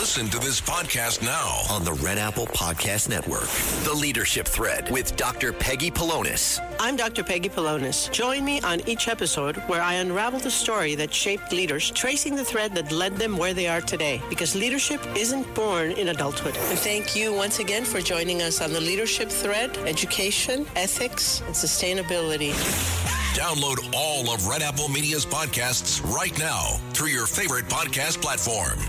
Listen to this podcast now on the Red Apple Podcast Network. The Leadership Thread with Dr. Peggy Polonis. I'm Dr. Peggy Polonis. Join me on each episode where I unravel the story that shaped leaders, tracing the thread that led them where they are today. Because leadership isn't born in adulthood. And thank you once again for joining us on the Leadership Thread, education, ethics, and sustainability. Download all of Red Apple Media's podcasts right now through your favorite podcast platform.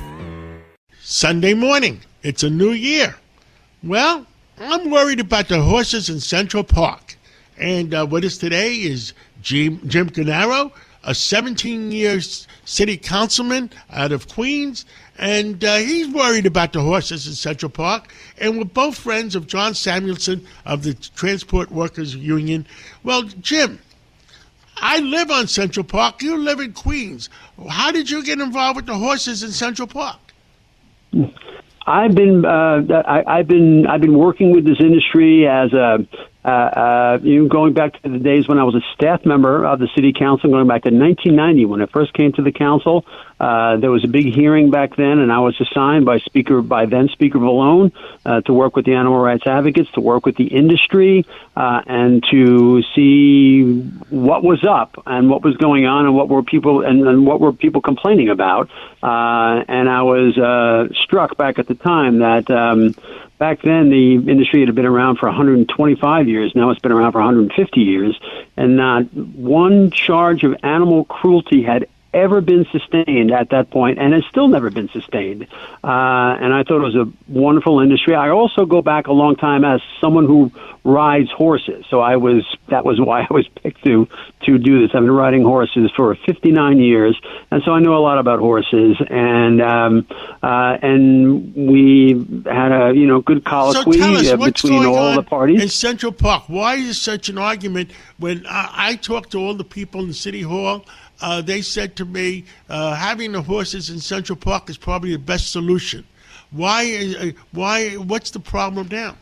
Sunday morning. It's a new year. Well, I'm worried about the horses in Central Park. And with us today is Jim Gennaro, a 17-year city councilman out of Queens. And he's worried about the horses in Central Park. And we're both friends of John Samuelson of the Transport Workers Union. Well, Jim, I live on Central Park. You live in Queens. How did you get involved with the horses in Central Park? I've been working with this industry as going back to the days when I was a staff member of the city council, going back to 1990 when I first came to the council. There was a big hearing back then, and I was assigned by then Speaker Vallone to work with the animal rights advocates, to work with the industry, and to see what was up and what was going on and what were people complaining about. And I was struck back at the time that back then the industry had been around for 125 years. Now it's been around for 150 years, and not one charge of animal cruelty had ever been sustained at that point, and has still never been sustained. And I thought it was a wonderful industry. I also go back a long time as someone who rides horses. So that was why I was picked to do this. I've been riding horses for 59 years, and so I know a lot about horses. And we had a good colloquy between all the parties in Central Park. Why is such an argument? When I talked to all the people in the city hall, they said to me, having the horses in Central Park is probably the best solution. Why? What's the problem now?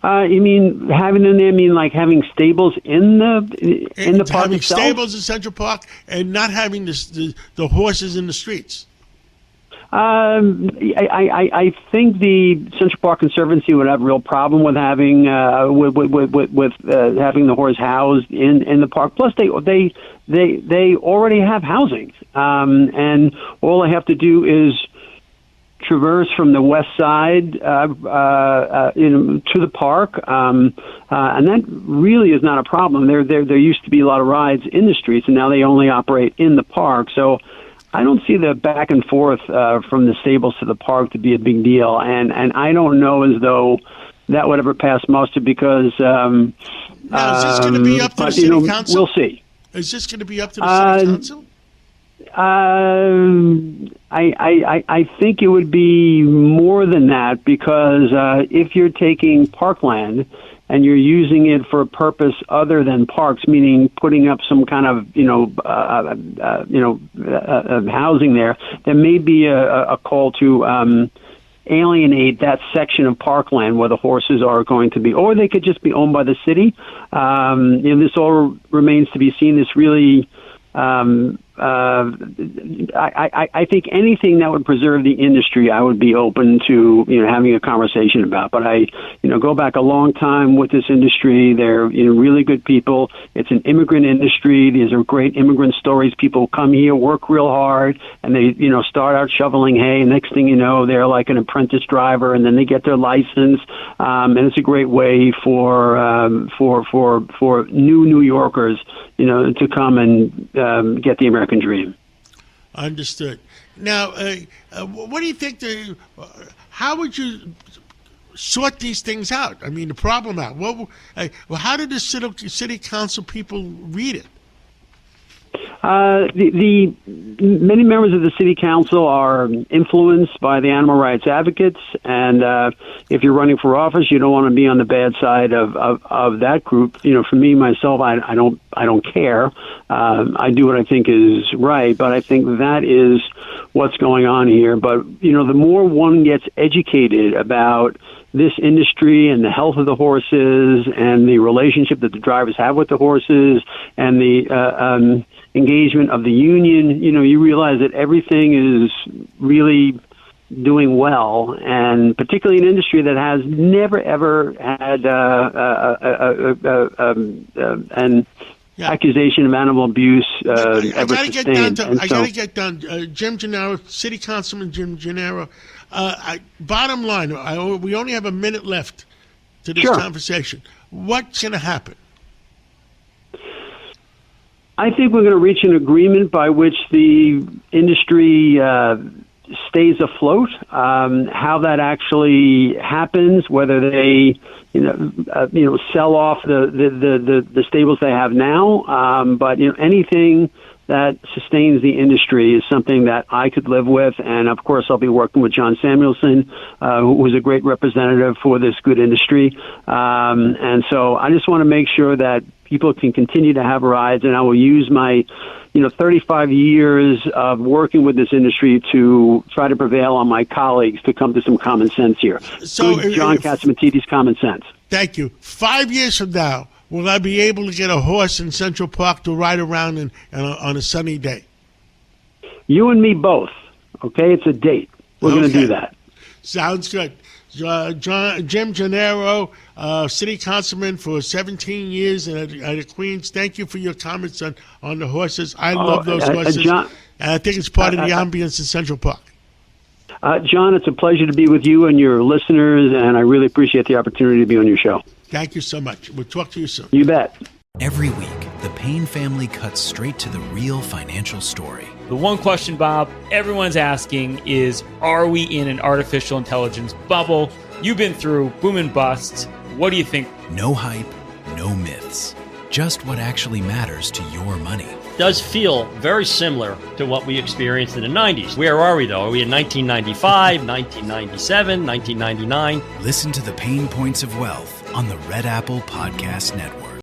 You mean having them there? Like having stables in the park having itself? Stables in Central Park and not having the horses in the streets. I think the Central Park Conservancy would have a real problem with having having the horse housed in the park. Plus, they already have housing, and all they have to do is traverse from the west side to the park, and that really is not a problem. There used to be a lot of rides in the streets, and now they only operate in the park. So I don't see the back and forth from the stables to the park to be a big deal, and I don't know as though that would ever pass muster because now, is this going to be up to the city council? We'll see. Is this going to be up to the city council? I think it would be more than that because if you're taking parkland and you're using it for a purpose other than parks, meaning putting up some kind of housing there may be a call to alienate that section of parkland where the horses are going to be, or they could just be owned by the city. This all remains to be seen. This really. I think anything that would preserve the industry, I would be open to having a conversation about. But I go back a long time with this industry. They're really good people. It's an immigrant industry. These are great immigrant stories. People come here, work real hard, and they start out shoveling hay. And next thing you know, they're like an apprentice driver, and then they get their license. And it's a great way for new New Yorkers, to come and get the American dream. Understood. Now, what do you think? How would you sort these things out? I mean, the problem out. How did the city council people read it? The many members of the city council are influenced by the animal rights advocates, and if you're running for office, you don't want to be on the bad side of that group. For me, myself, I don't care. I do what I think is right, but I think that is what's going on here. But the more one gets educated about this industry and the health of the horses and the relationship that the drivers have with the horses and the engagement of the union, you realize that everything is really doing well, and particularly an industry that has never ever had an accusation of animal abuse ever sustained. I got to get done. Jim Gennaro, City Councilman Jim Gennaro. Bottom line, we only have a minute left to this conversation. What's going to happen? I think we're going to reach an agreement by which the industry stays afloat. How that actually happens, whether they sell off the stables they have now, but anything that sustains the industry is something that I could live with. And of course, I'll be working with John Samuelson, who is a great representative for this good industry. And so I just want to make sure that people can continue to have rides, and I will use my 35 years of working with this industry to try to prevail on my colleagues to come to some common sense here. So, good John Catsimatidis common sense. Thank you. 5 years from now, will I be able to get a horse in Central Park to ride around on a sunny day? You and me both. Okay, it's a date. We're going to do that. Sounds good. Jim Gennaro, City Councilman for 17 years at Queens. Thank you for your comments on the horses. I love those horses. John, and I think it's part of the ambience in Central Park. John, it's a pleasure to be with you and your listeners, and I really appreciate the opportunity to be on your show. Thank you so much. We'll talk to you soon. You bet. Every week, the Payne family cuts straight to the real financial story. The one question, Bob, everyone's asking is, are we in an artificial intelligence bubble? You've been through boom and bust. What do you think? No hype, no myths. Just what actually matters to your money. Does feel very similar to what we experienced in the 90s. Where are we, though? Are we in 1995, 1997, 1999? Listen to the Pain Points of Wealth on the Red Apple Podcast Network.